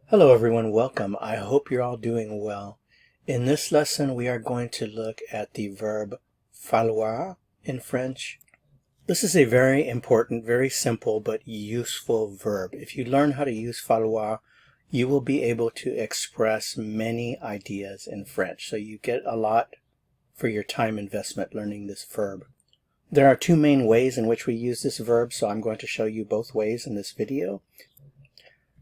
Hello everyone, welcome. I hope you're all doing well. In this lesson we are going to look at the verb falloir in French. This is a very important, very simple but useful verb. If you learn how to use falloir, you will be able to express many ideas in French. So you get a lot for your time investment learning this verb. There are two main ways in which we use this verb, so I'm going to show you both ways in this video.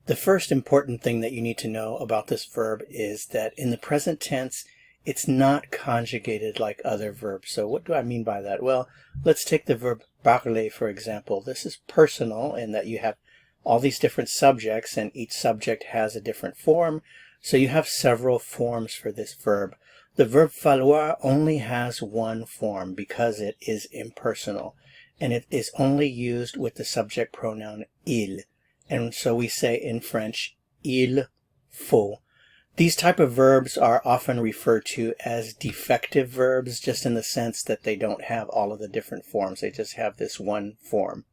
The first important thing that you need to know about this verb is that in the present tense, it's not conjugated like other verbs. So what do I mean by that? Well, let's take the verb parler, for example. This is personal in that you have all these different subjects and each subject has a different form. So you have several forms for this verb. The verb falloir only has one form because it is impersonal and it is only used with the subject pronoun il. And so we say in French, il faut. These type of verbs are often referred to as defective verbs, just in the sense that they don't have all of the different forms. They just have this one form.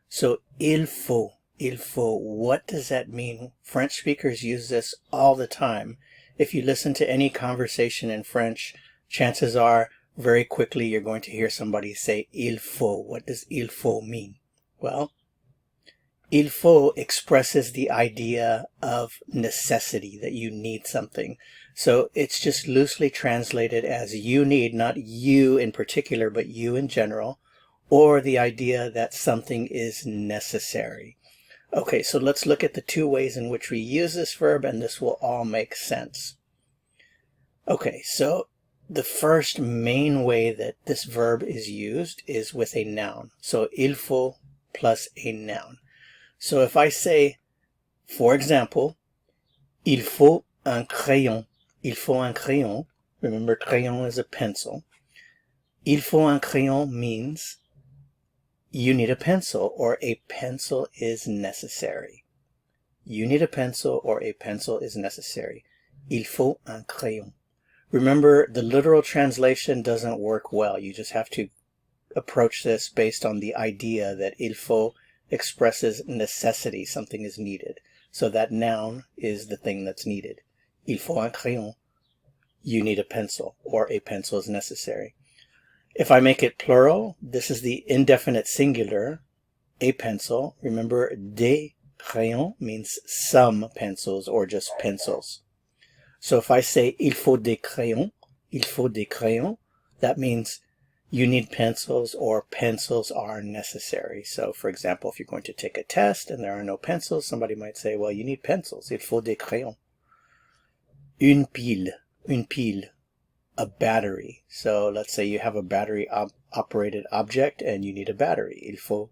So il faut, what does that mean? French speakers use this all the time. If you listen to any conversation in French, chances are very quickly you're going to hear somebody say il faut. What does il faut mean? Well, Il faut expresses the idea of necessity, that you need something. So it's just loosely translated as you need, not you in particular, but you in general, or the idea that something is necessary. Okay, so let's look at the two ways in which we use this verb, and this will all make sense. Okay, so the first main way that this verb is used is with a noun. So il faut plus a noun. So if I say, for example, il faut un crayon. Il faut un crayon. Remember, crayon is a pencil. Il faut un crayon means you need a pencil or a pencil is necessary. You need a pencil or a pencil is necessary. Il faut un crayon. Remember, the literal translation doesn't work well. You just have to approach this based on the idea that il faut expresses necessity, something is needed. So that noun is the thing that's needed. Il faut un crayon. You need a pencil, or a pencil is necessary. If I make it plural, this is the indefinite singular, a pencil. Remember, des crayons means some pencils or just pencils. So if I say il faut des crayons, that means you need pencils or pencils are necessary. So for example, if you're going to take a test and there are no pencils, somebody might say, well, you need pencils. Il faut des crayons. Une pile, a battery. So let's say you have a battery operated object and you need a battery. Il faut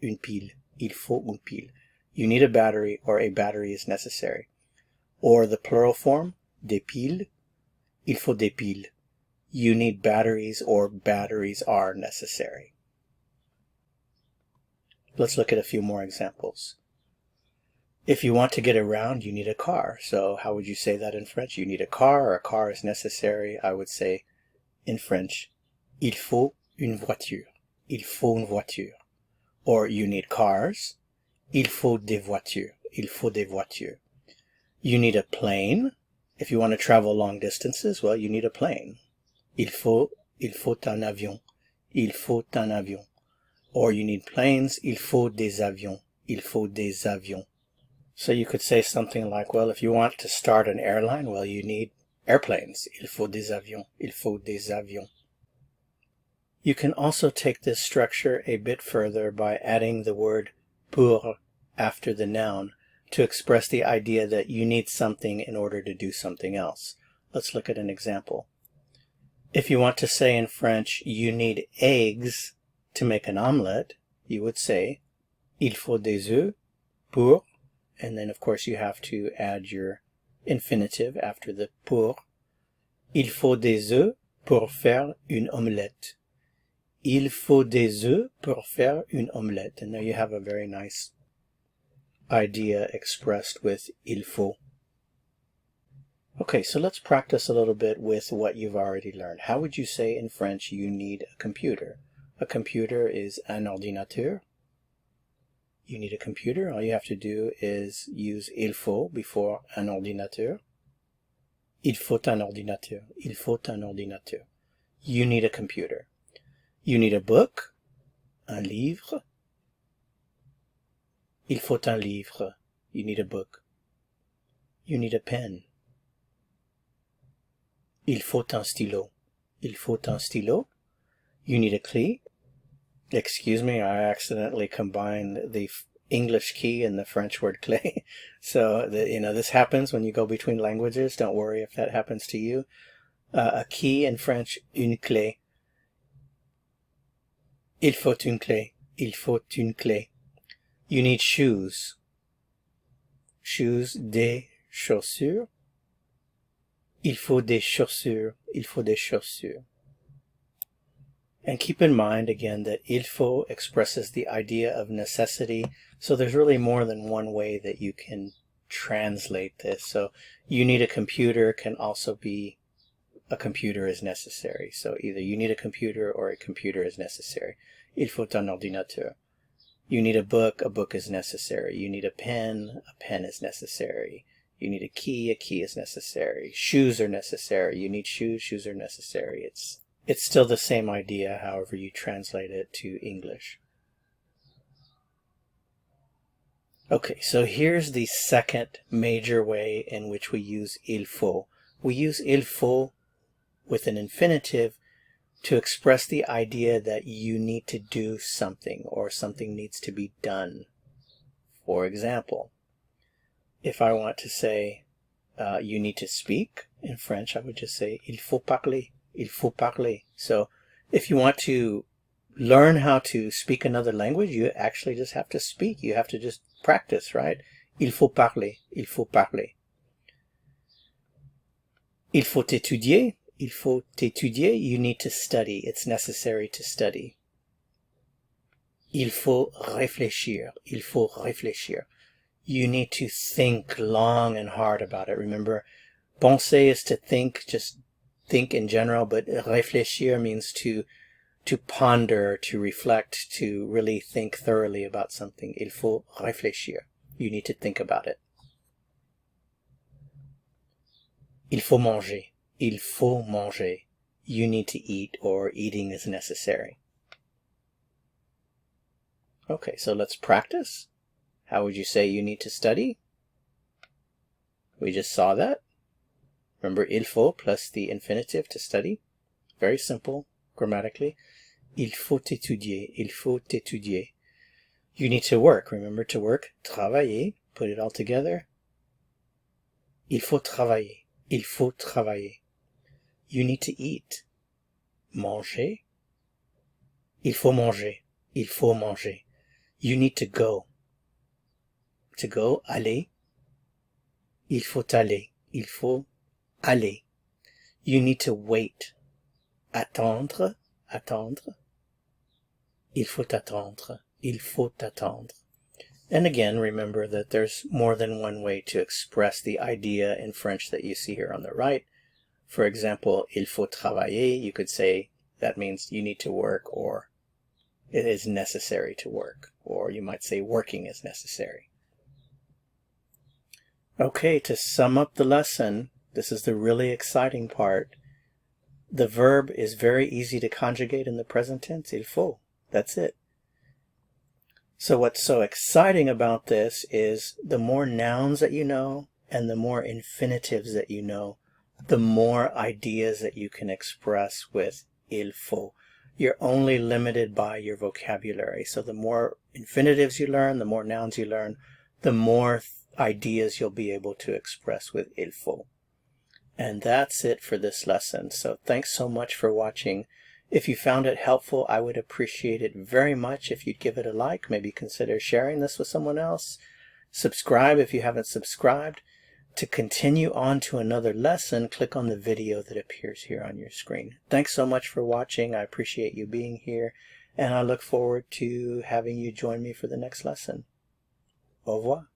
une pile. Il faut une pile. You need a battery or a battery is necessary. Or the plural form, des piles. Il faut des piles. You need batteries or batteries are necessary. Let's look at a few more examples. If you want to get around, you need a car. So how would you say that in French? You need a car or a car is necessary. I would say in French, il faut une voiture. Il faut une voiture. Or you need cars. Il faut des voitures. Il faut des voitures. You need a plane. If you want to travel long distances, well, you need a plane. Il faut un avion. Il faut un avion. Or you need planes. Il faut des avions. Il faut des avions. So you could say something like, well, if you want to start an airline, well, you need airplanes. Il faut des avions. Il faut des avions. You can also take this structure a bit further by adding the word pour after the noun to express the idea that you need something in order to do something else. Let's look at an example. If you want to say in French, you need eggs to make an omelette, you would say, il faut des œufs pour, and then of course you have to add your infinitive after the pour. Il faut des œufs pour faire une omelette. Il faut des œufs pour faire une omelette. And there you have a very nice idea expressed with il faut. Okay, so let's practice a little bit with what you've already learned. How would you say in French you need a computer? A computer is un ordinateur. You need a computer. All you have to do is use il faut before un ordinateur. Il faut un ordinateur. Il faut un ordinateur. You need a computer. You need a book. Un livre. Il faut un livre. You need a book. You need a pen. Il faut un stylo. Il faut un stylo. You need a key. Excuse me, I accidentally combined the English key and the French word clé. So, this happens when you go between languages. Don't worry if that happens to you. A key in French, une clé. Il faut une clé. Il faut une clé. You need shoes. Shoes, des chaussures. Il faut des chaussures. Il faut des chaussures. And keep in mind, again, that il faut expresses the idea of necessity. So there's really more than one way that you can translate this. So you need a computer can also be a computer is necessary. So either you need a computer or a computer is necessary. Il faut un ordinateur. You need a book is necessary. You need a pen is necessary. You need a key is necessary. Shoes are necessary. You need shoes are necessary. It's still the same idea, however you translate it to English. Okay, so here's the second major way in which we use il faut. We use il faut with an infinitive to express the idea that you need to do something or something needs to be done. For example, if I want to say you need to speak, in French I would just say il faut parler. Il faut parler. So if you want to learn how to speak another language, you actually just have to speak. You have to just practice, right? Il faut parler. Il faut parler. Il faut étudier. Il faut étudier. You need to study. It's necessary to study. Il faut réfléchir. Il faut réfléchir. You need to think long and hard about it. Remember, penser is to think, just think in general, but réfléchir means to ponder, to reflect, to really think thoroughly about something. Il faut réfléchir. You need to think about it. Il faut manger. Il faut manger. You need to eat, or eating is necessary. Okay, so let's practice. How would you say you need to study? We just saw that. Remember, il faut plus the infinitive to study. Very simple grammatically. Il faut étudier. Il faut étudier. You need to work. Remember to work. Travailler. Put it all together. Il faut travailler. Il faut travailler. You need to eat. Manger. Il faut manger. Il faut manger. You need to go. To go, aller. Il faut aller. Il faut aller. You need to wait. Attendre. Attendre. Il faut attendre. Il faut attendre. And again, remember that there's more than one way to express the idea in French that you see here on the right. For example, il faut travailler. You could say that means you need to work, or it is necessary to work. Or you might say working is necessary. Okay, to sum up the lesson, this is the really exciting part. The verb is very easy to conjugate in the present tense, il faut. That's it. So what's so exciting about this is the more nouns that you know and the more infinitives that you know, the more ideas that you can express with il faut. You're only limited by your vocabulary. So the more infinitives you learn, the more nouns you learn, the more ideas you'll be able to express with il faut. And that's it for this lesson. So thanks so much for watching. If you found it helpful, I would appreciate it very much if you'd give it a like. Maybe consider sharing this with someone else. Subscribe if you haven't subscribed. To continue on to another lesson, click on the video that appears here on your screen. Thanks so much for watching. I appreciate you being here, and I look forward to having you join me for the next lesson. Au revoir.